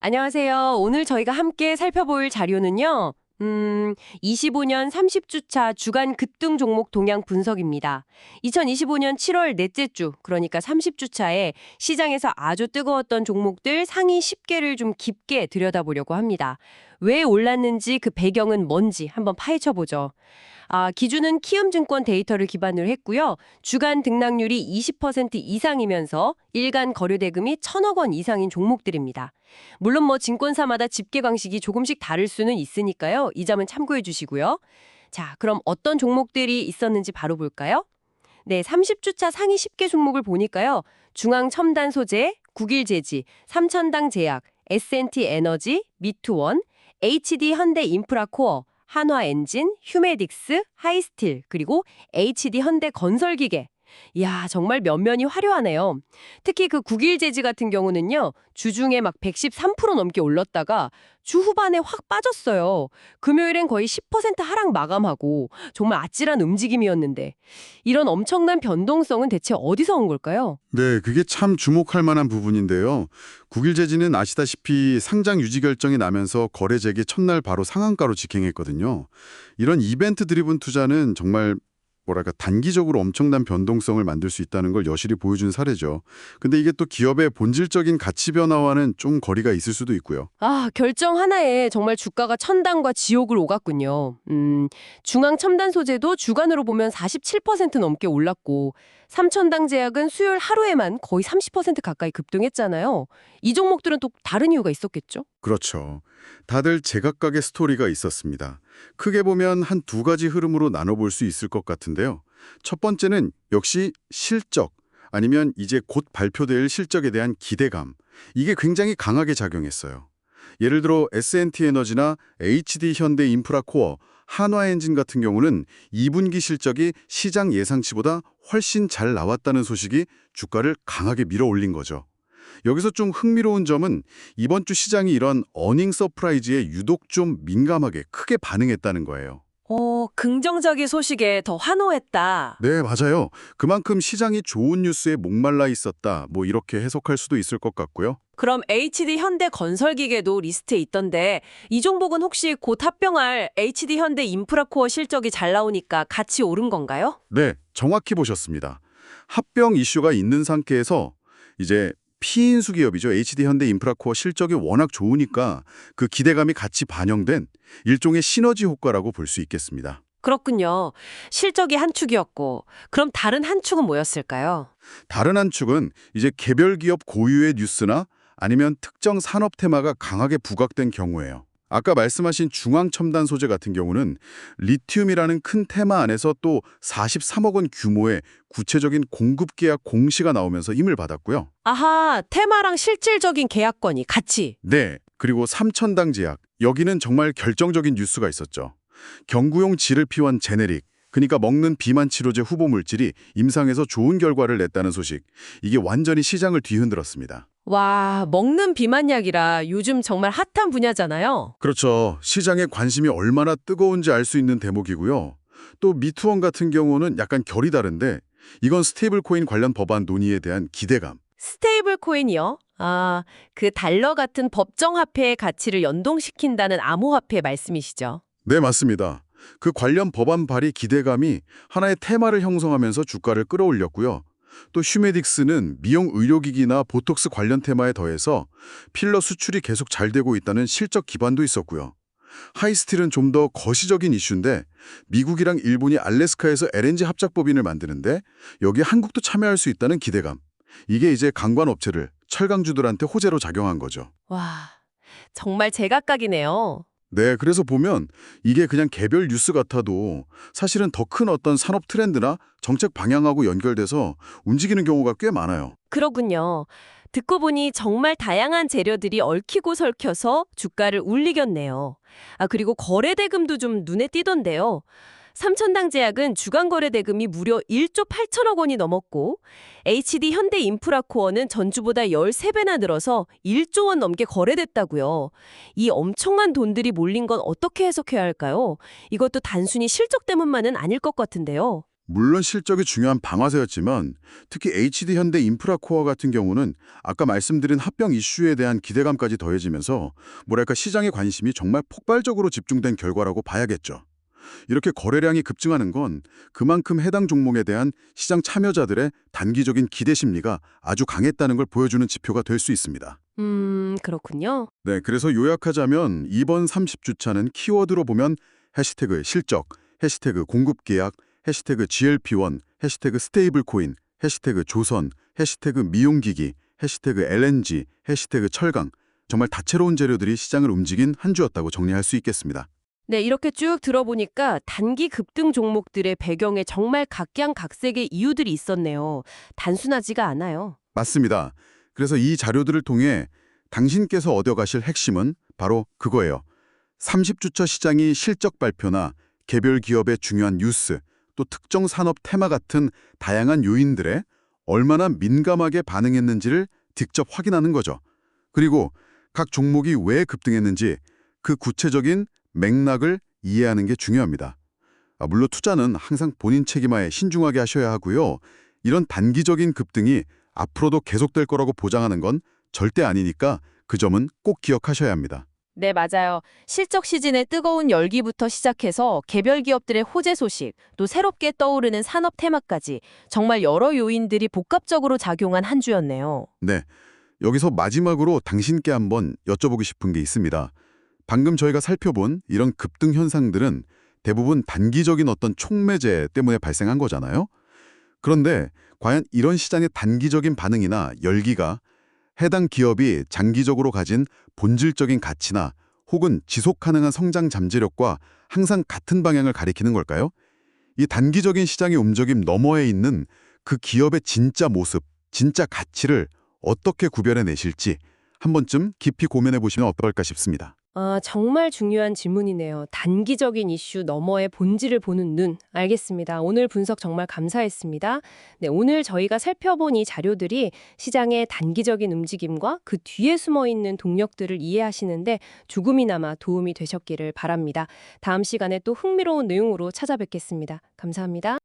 안녕하세요. 오늘 저희가 함께 살펴볼 자료는요. 25년 30주차 주간 급등 종목 동향 분석입니다. 2025년 7월 넷째 주, 그러니까 30주차에 시장에서 아주 뜨거웠던 종목들 상위 10개를 좀 깊게 들여다보려고 합니다. 왜 올랐는지 그 배경은 뭔지 한번 파헤쳐보죠. 기준은 키움증권 데이터를 기반으로 했고요. 주간 등락률이 20% 이상이면서 일간 거래 대금이 1,000억 원 이상인 종목들입니다. 물론 증권사마다 집계 방식이 조금씩 다를 수는 있으니까요. 이 점은 참고해 주시고요. 자, 그럼 어떤 종목들이 있었는지 바로 볼까요? 네, 30주차 상위 10개 종목을 보니까요. 중앙첨단소재, 국일제지, 삼천당제약, S&T에너지, 미투원, HD현대인프라코어, 한화엔진, 휴메딕스, 하이스틸, 그리고 HD현대건설기계. 이야, 정말 면면이 화려하네요. 특히 그 국일제지 같은 경우는요. 주중에 막 113% 넘게 올랐다가 주 후반에 확 빠졌어요. 금요일엔 거의 10% 하락 마감하고 정말 아찔한 움직임이었는데 이런 엄청난 변동성은 대체 어디서 온 걸까요? 네, 그게 참 주목할 만한 부분인데요. 국일제지는 아시다시피 상장 유지 결정이 나면서 거래 재개 첫날 바로 상한가로 직행했거든요. 이런 이벤트 드리븐 투자는 정말 단기적으로 엄청난 변동성을 만들 수 있다는 걸 여실히 보여준 사례죠. 근데 이게 또 기업의 본질적인 가치 변화와는 좀 거리가 있을 수도 있고요. 결정 하나에 정말 주가가 천당과 지옥을 오갔군요. 중앙첨단 소재도 주간으로 보면 47% 넘게 올랐고 삼천당제약은 수요일 하루에만 거의 30% 가까이 급등했잖아요. 이 종목들은 또 다른 이유가 있었겠죠? 그렇죠. 다들 제각각의 스토리가 있었습니다. 크게 보면 한 두 가지 흐름으로 나눠볼 수 있을 것 같은데요. 첫 번째는 역시 실적, 아니면 이제 곧 발표될 실적에 대한 기대감. 이게 굉장히 강하게 작용했어요. 예를 들어 S&T에너지나 HD현대인프라코어, 한화엔진 같은 경우는 2분기 실적이 시장 예상치보다 훨씬 잘 나왔다는 소식이 주가를 강하게 밀어올린 거죠. 여기서 좀 흥미로운 점은 이번 주 시장이 이런 어닝 서프라이즈에 유독 좀 민감하게 크게 반응했다는 거예요. 긍정적인 소식에 더 환호했다. 네, 맞아요. 그만큼 시장이 좋은 뉴스에 목말라 있었다. 이렇게 해석할 수도 있을 것 같고요. 그럼 HD 현대건설기계도 리스트에 있던데 이 종목은 혹시 곧 합병할 HD 현대인프라코어 실적이 잘 나오니까 같이 오른 건가요? 네, 정확히 보셨습니다. 합병 이슈가 있는 상태에서 이제 피인수 기업이죠. HD현대인프라코어 실적이 워낙 좋으니까 그 기대감이 같이 반영된 일종의 시너지 효과라고 볼 수 있겠습니다. 그렇군요. 실적이 한 축이었고 그럼 다른 한 축은 뭐였을까요? 다른 한 축은 이제 개별 기업 고유의 뉴스나 아니면 특정 산업 테마가 강하게 부각된 경우예요. 아까 말씀하신 중앙첨단 소재 같은 경우는 리튬이라는 큰 테마 안에서 또 43억 원 규모의 구체적인 공급 계약 공시가 나오면서 힘을 받았고요. 아하, 테마랑 실질적인 계약권이 같이. 네, 그리고 삼천당제약, 여기는 정말 결정적인 뉴스가 있었죠. 경구용 지르피원 제네릭, 그러니까 먹는 비만 치료제 후보 물질이 임상에서 좋은 결과를 냈다는 소식. 이게 완전히 시장을 뒤흔들었습니다. 와, 먹는 비만약이라 요즘 정말 핫한 분야잖아요. 그렇죠. 시장의 관심이 얼마나 뜨거운지 알 수 있는 대목이고요. 또 미투원 같은 경우는 약간 결이 다른데 이건 스테이블 코인 관련 법안 논의에 대한 기대감. 스테이블 코인이요? 그 달러 같은 법정 화폐의 가치를 연동시킨다는 암호화폐 말씀이시죠? 네, 맞습니다. 그 관련 법안 발의 기대감이 하나의 테마를 형성하면서 주가를 끌어올렸고요. 또 휴메딕스는 미용 의료기기나 보톡스 관련 테마에 더해서 필러 수출이 계속 잘 되고 있다는 실적 기반도 있었고요. 하이스틸은 좀 더 거시적인 이슈인데 미국이랑 일본이 알래스카에서 LNG 합작법인을 만드는데 여기에 한국도 참여할 수 있다는 기대감. 이게 이제 강관업체를 철강주들한테 호재로 작용한 거죠. 와, 정말 제각각이네요. 네, 그래서 보면 이게 그냥 개별 뉴스 같아도 사실은 더 큰 어떤 산업 트렌드나 정책 방향하고 연결돼서 움직이는 경우가 꽤 많아요. 그러군요. 듣고 보니 정말 다양한 재료들이 얽히고 설켜서 주가를 울리겼네요. 그리고 거래대금도 좀 눈에 띄던데요. 삼천당제약은 주간 거래대금이 무려 1조 8천억 원이 넘었고 HD 현대인프라코어는 전주보다 13배나 늘어서 1조 원 넘게 거래됐다고요. 이 엄청난 돈들이 몰린 건 어떻게 해석해야 할까요? 이것도 단순히 실적 때문만은 아닐 것 같은데요. 물론 실적이 중요한 방아쇠였지만 특히 HD 현대 인프라코어 같은 경우는 아까 말씀드린 합병 이슈에 대한 기대감까지 더해지면서 뭐랄까 시장의 관심이 정말 폭발적으로 집중된 결과라고 봐야겠죠. 이렇게 거래량이 급증하는 건 그만큼 해당 종목에 대한 시장 참여자들의 단기적인 기대 심리가 아주 강했다는 걸 보여주는 지표가 될 수 있습니다. 그렇군요. 네, 그래서 요약하자면 이번 30주차는 키워드로 보면 해시태그 실적, 해시태그 공급계약, 해시태그 GLP-1, 해시태그 스테이블코인, 해시태그 조선, 해시태그 미용기기, 해시태그 LNG, 해시태그 철강, 정말 다채로운 재료들이 시장을 움직인 한 주였다고 정리할 수 있겠습니다. 네, 이렇게 쭉 들어보니까 단기 급등 종목들의 배경에 정말 각양각색의 이유들이 있었네요. 단순하지가 않아요. 맞습니다. 그래서 이 자료들을 통해 당신께서 얻어가실 핵심은 바로 그거예요. 30주차 시장이 실적 발표나 개별 기업의 중요한 뉴스, 또 특정 산업 테마 같은 다양한 요인들에 얼마나 민감하게 반응했는지를 직접 확인하는 거죠. 그리고 각 종목이 왜 급등했는지 그 구체적인 맥락을 이해하는 게 중요합니다. 물론 투자는 항상 본인 책임하에 신중하게 하셔야 하고요. 이런 단기적인 급등이 앞으로도 계속될 거라고 보장하는 건 절대 아니니까 그 점은 꼭 기억하셔야 합니다. 네, 맞아요. 실적 시즌의 뜨거운 열기부터 시작해서 개별 기업들의 호재 소식, 또 새롭게 떠오르는 산업 테마까지 정말 여러 요인들이 복합적으로 작용한 한 주였네요. 네, 여기서 마지막으로 당신께 한번 여쭤보고 싶은 게 있습니다. 방금 저희가 살펴본 이런 급등 현상들은 대부분 단기적인 어떤 촉매제 때문에 발생한 거잖아요. 그런데 과연 이런 시장의 단기적인 반응이나 열기가 해당 기업이 장기적으로 가진 본질적인 가치나 혹은 지속 가능한 성장 잠재력과 항상 같은 방향을 가리키는 걸까요? 이 단기적인 시장의 움직임 너머에 있는 그 기업의 진짜 모습, 진짜 가치를 어떻게 구별해내실지 한 번쯤 깊이 고민해 보시면 어떨까 싶습니다. 정말 중요한 질문이네요. 단기적인 이슈 너머의 본질을 보는 눈. 알겠습니다. 오늘 분석 정말 감사했습니다. 네, 오늘 저희가 살펴본 이 자료들이 시장의 단기적인 움직임과 그 뒤에 숨어 있는 동력들을 이해하시는데 조금이나마 도움이 되셨기를 바랍니다. 다음 시간에 또 흥미로운 내용으로 찾아뵙겠습니다. 감사합니다.